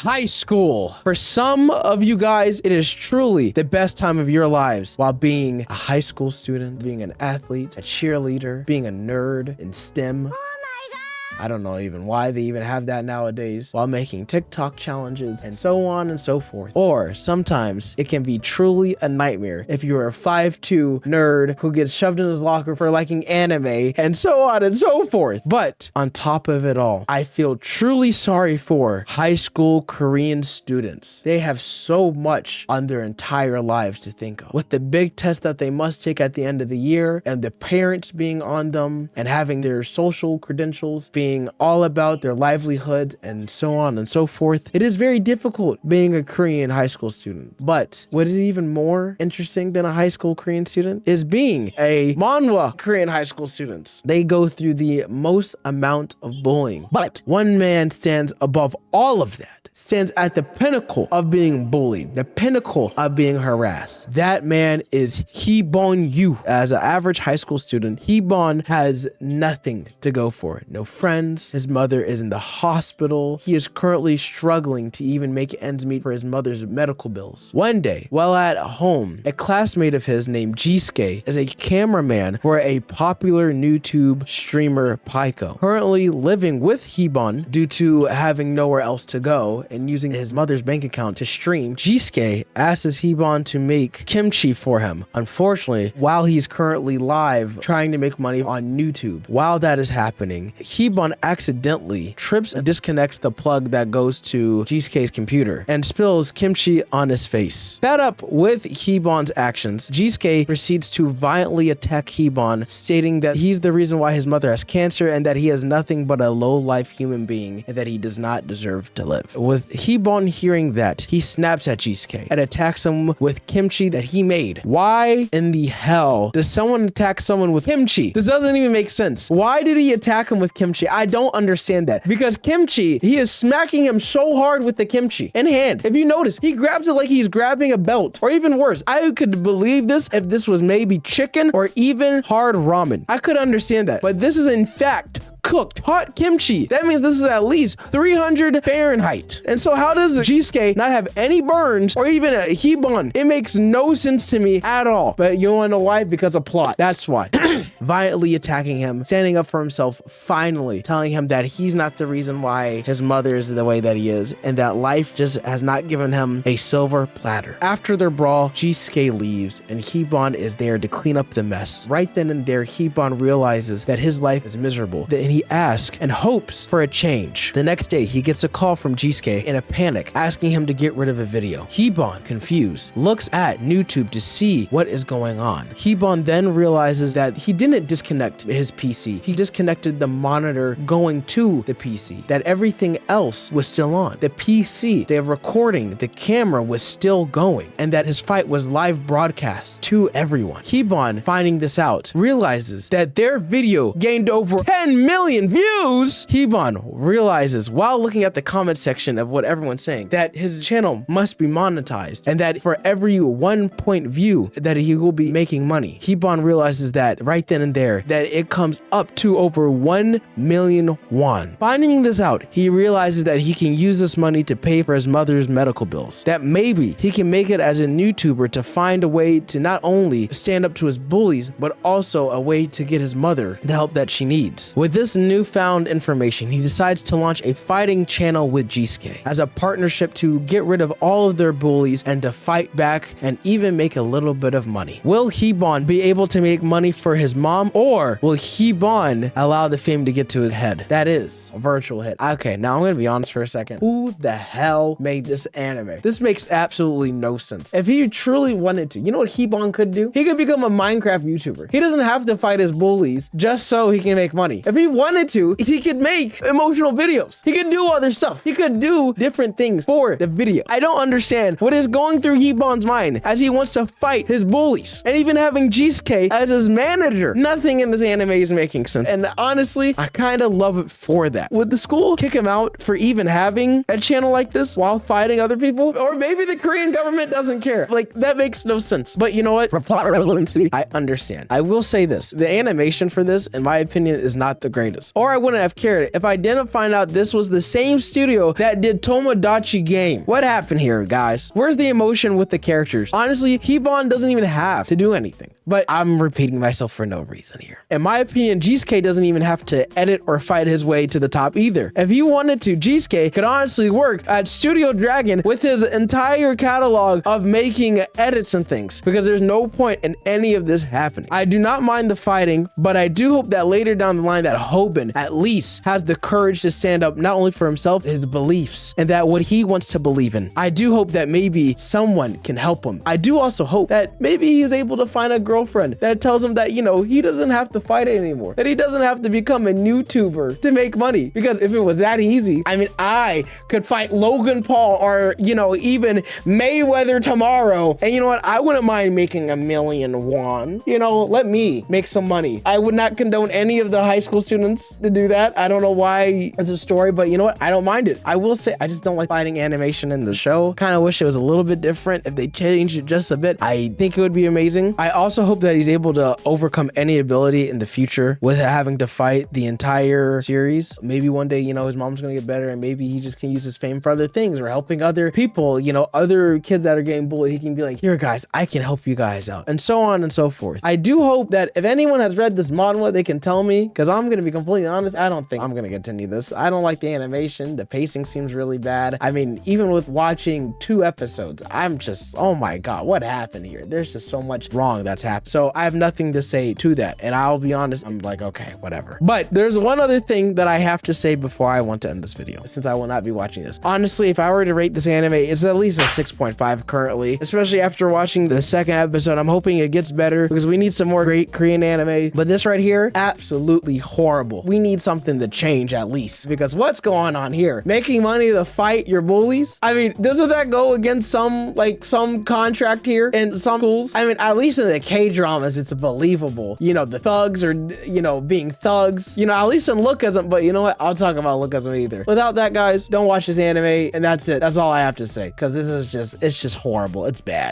high school. For some of you guys, it is truly the best time of your lives while being a high school student, being an athlete, a cheerleader, being a nerd in STEM. I don't know even why they even have that nowadays, while making TikTok challenges and so on and so forth. Or sometimes it can be truly a nightmare if you're a 5'2" nerd who gets shoved in his locker for liking anime and so on and so forth. But on top of it all, I feel truly sorry for high school Korean students. They have so much on their entire lives to think of, with the big test that they must take at the end of the year and the parents being on them and having their social credentials being all about their livelihood and so on and so forth. It is very difficult being a Korean high school student. But what is even more interesting than a high school Korean student is being a Manwha Korean high school student. They go through the most amount of bullying. But one man stands above all of that, stands at the pinnacle of being bullied, the pinnacle of being harassed. That man is Hee-Bon Yu. As an average high school student, Hee-Bon has nothing to go for. No friends. His mother is in the hospital. He is currently struggling to even make ends meet for his mother's medical bills. One day, while at home, a classmate of his named Jisuke is a cameraman for a popular YouTube streamer Pico. Currently living with Hee-Bon due to having nowhere else to go and using his mother's bank account to stream, Jisuke asks Hee-Bon to make kimchi for him. Unfortunately, while he's currently live trying to make money on YouTube, while that is happening, Hee-Bon accidentally trips and disconnects the plug that goes to Jisuke's computer and spills kimchi on his face. Fed up with Hee-Bon's actions, Jisuke proceeds to violently attack Hee-Bon, stating that he's the reason why his mother has cancer and that he is nothing but a low-life human being and that he does not deserve to live. With Hee-Bon hearing that, he snaps at Jisuke and attacks him with kimchi that he made. Why in the hell does someone attack someone with kimchi? This doesn't even make sense. Why did he attack him with kimchi? I don't understand that, because kimchi, he is smacking him so hard with the kimchi in hand. If you notice, he grabs it like he's grabbing a belt, or even worse. I could believe this if this was maybe chicken or even hard ramen. I could understand that, but this is in fact cooked hot kimchi. That means this is at least 300 Fahrenheit. And so how does Jisuke not have any burns or even a Hee-Bon? It makes no sense to me at all. But you want to know why? Because of plot. That's why. Violently attacking him, standing up for himself, finally telling him that he's not the reason why his mother is the way that he is, and that life just has not given him a silver platter. After their brawl, Jisuke leaves, and Hee-Bon is there to clean up the mess. Right then and there, Hee-Bon realizes that his life is miserable, and he asks and hopes for a change. The next day, he gets a call from Jisuke in a panic, asking him to get rid of a video. Hee-Bon, confused, looks at YouTube to see what is going on. Hee-Bon then realizes that he didn't disconnect his PC. He disconnected the monitor going to the PC, that everything else was still on. The PC, the recording, the camera was still going, and that his fight was live broadcast to everyone. Hee-Bon, finding this out, realizes that their video gained over 10 million views. Hee-Bon realizes while looking at the comment section of what everyone's saying that his channel must be monetized, and that for every 1 point view that he will be making money. Hee-Bon realizes that right then and there that it comes up to over 1 million won. Finding this out, he realizes that he can use this money to pay for his mother's medical bills, that maybe he can make it as a YouTuber to find a way to not only stand up to his bullies, but also a way to get his mother the help that she needs. With this newfound information, he decides to launch a fighting channel with Jisuke as a partnership to get rid of all of their bullies and to fight back and even make a little bit of money. Will Hee-Bon be able to make money for his mom, or will Hee-Bon allow the fame to get to his head? That is a virtual hit. Okay, now I'm gonna be honest for a second. Who the hell made this anime? This makes absolutely no sense. If he truly wanted to, you know what Hee-Bon could do? He could become a Minecraft YouTuber. He doesn't have to fight his bullies just so he can make money. If he wanted to, he could make emotional videos. He could do other stuff. He could do different things for the video. I don't understand what is going through Hee-Bon's mind as he wants to fight his bullies, and even having Jisuke as his manager. Nothing in this anime is making sense. And honestly, I kind of love it for that. Would the school kick him out for even having a channel like this while fighting other people? Or maybe the Korean government doesn't care. Like, that makes no sense. But you know what? For plot relevancy, I understand. I will say this. The animation for this, in my opinion, is not the greatest. behind us. Or I wouldn't have cared if I didn't find out this was the same studio that did Tomodachi Game. What happened here, guys? Where's the emotion with the characters? Honestly, Hiban doesn't even have to do anything. But I'm repeating myself for no reason here. In my opinion, Jisuke doesn't even have to edit or fight his way to the top either. If he wanted to, Jisuke could honestly work at Studio Dragon with his entire catalog of making edits and things, because there's no point in any of this happening. I do not mind the fighting, but I do hope that later down the line that Hoban at least has the courage to stand up not only for himself, his beliefs, and that what he wants to believe in. I do hope that maybe someone can help him. I do also hope that maybe he's able to find a girlfriend that tells him that, you know, he doesn't have to fight anymore, that he doesn't have to become a YouTuber to make money. Because if it was that easy, I mean, I could fight Logan Paul or, you know, even Mayweather tomorrow. And you know what? I wouldn't mind making $1 million won. You know, let me make some money. I would not condone any of the high school students to do that. I don't know why it's a story, but you know what? I don't mind it. I will say, I just don't like fighting animation in the show. Kind of wish it was a little bit different. If they changed it just a bit, I think it would be amazing. I also hope that he's able to overcome any ability in the future without having to fight the entire series. Maybe one day, you know, his mom's gonna get better and maybe he just can use his fame for other things or helping other people, you know, other kids that are getting bullied. He can be like, here guys, I can help you guys out, and so on and so forth. I do hope that if anyone has read this manhwa, they can tell me, because I'm gonna be completely honest, I don't think I'm gonna continue this. I don't like the animation. The pacing seems really bad. I mean, even with watching 2 episodes, I'm just, oh my God, what happened here? There's just so much wrong that's happened. So I have nothing to say to that. And I'll be honest, I'm like, okay, whatever. But there's one other thing that I have to say before I want to end this video, since I will not be watching this. Honestly, if I were to rate this anime, it's at least a 6.5 currently, especially after watching the 2nd episode. I'm hoping it gets better because we need some more great Korean anime. But this right here, absolutely horrible. We need something to change at least, because what's going on here? Making money to fight your bullies? I mean, doesn't that go against some contract here in some schools? I mean, at least in the K-dramas, it's believable. You know, the thugs are, you know, being thugs. You know, at least in lookism, but you know what? I'll talk about lookism either. Without that, guys, don't watch this anime, and that's it. That's all I have to say, because this is just, it's just horrible. It's bad.